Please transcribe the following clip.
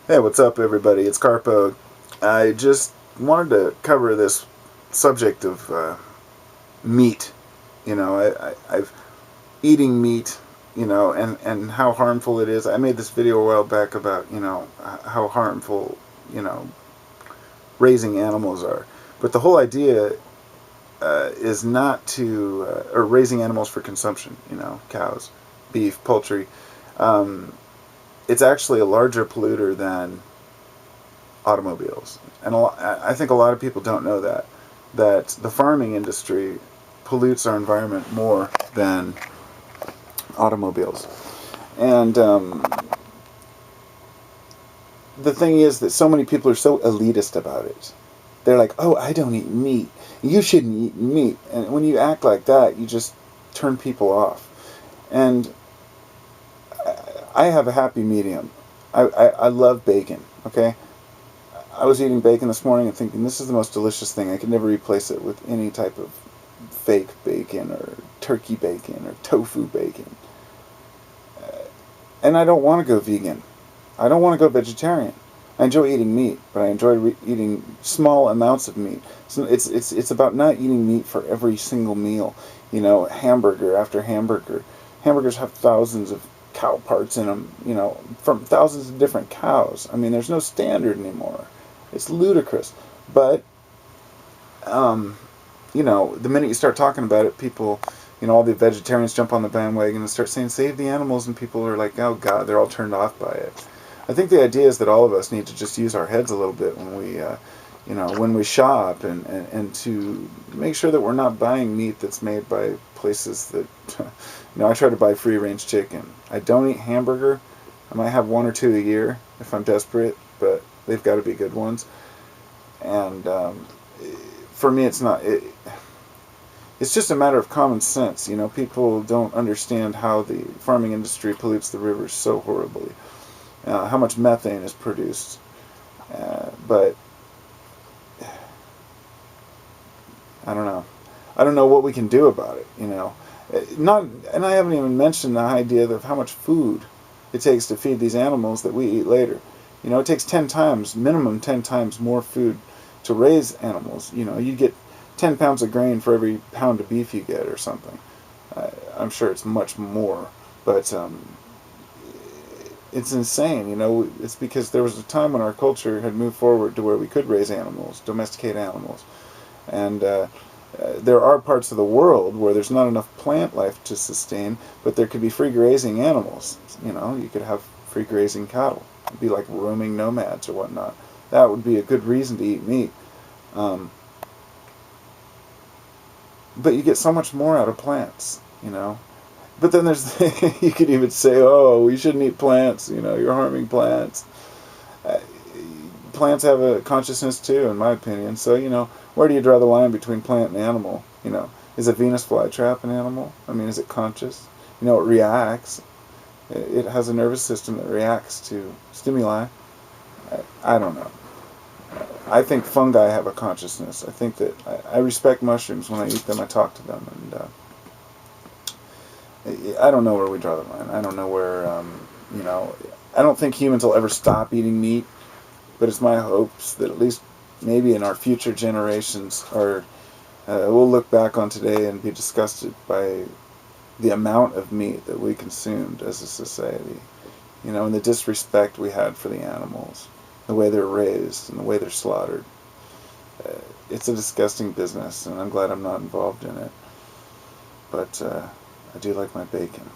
Hey, what's up, everybody? It's Carpo. I just wanted to cover this subject of meat. I've eating meat. And how harmful it is. I made this video a while back about how harmful you know raising animals are. But the whole idea is not to or raising animals for consumption. Cows, beef, poultry. Um, it's actually a larger polluter than automobiles. And I think a lot of people don't know that the farming industry pollutes our environment more than automobiles. And the thing is that so many people are so elitist about it. They're like, oh, I don't eat meat. You shouldn't eat meat. And when you act like that, you just turn people off. And I have a happy medium. I love bacon, okay? I was eating bacon this morning and thinking this is the most delicious thing. I could never replace it with any type of fake bacon or turkey bacon or tofu bacon. And I don't want to go vegan. I don't want to go vegetarian. I enjoy eating meat, but I enjoy eating small amounts of meat. So it's about not eating meat for every single meal. Hamburger after hamburger. Hamburgers have thousands of cow parts in them. From thousands of different cows. I mean, there's no standard anymore. It's ludicrous. But the minute you start talking about it, people, all the vegetarians jump on the bandwagon and start saying, save the animals, and people are like, oh God, they're all turned off by it. I think the idea is that all of us need to just use our heads a little bit when we shop and to make sure that we're not buying meat that's made by places that, I try to buy free-range chicken. I don't eat hamburger. I might have one or two a year if I'm desperate, but they've got to be good ones. And for me, it's not. It's just a matter of common sense. People don't understand how the farming industry pollutes the rivers so horribly. How much methane is produced. But I don't know. I don't know what we can do about it. And I haven't even mentioned the idea of how much food it takes to feed these animals that we eat later. It takes 10 times, minimum 10 times more food to raise animals. You get 10 pounds of grain for every pound of beef you get or something. I'm sure it's much more, but it's insane. It's because there was a time when our culture had moved forward to where we could raise animals, domesticate animals. And there are parts of the world where there's not enough plant life to sustain, but there could be free grazing animals. You could have free grazing cattle. It'd be like roaming nomads or whatnot. That would be a good reason to eat meat. But you get so much more out of plants, But then there's, you could even say, oh, we shouldn't eat plants, you're harming plants. Plants have a consciousness too, in my opinion. So, where do you draw the line between plant and animal? Is a Venus flytrap an animal? I mean, is it conscious? It reacts. It has a nervous system that reacts to stimuli. I don't know. I think fungi have a consciousness. I think that I respect mushrooms. When I eat them, I talk to them, and I don't know where we draw the line. I don't know where, I don't think humans will ever stop eating meat, but it's my hopes that at least maybe in our future generations, we'll look back on today and be disgusted by the amount of meat that we consumed as a society, and the disrespect we had for the animals, the way they're raised and the way they're slaughtered. It's a disgusting business, and I'm glad I'm not involved in it. But I do like my bacon.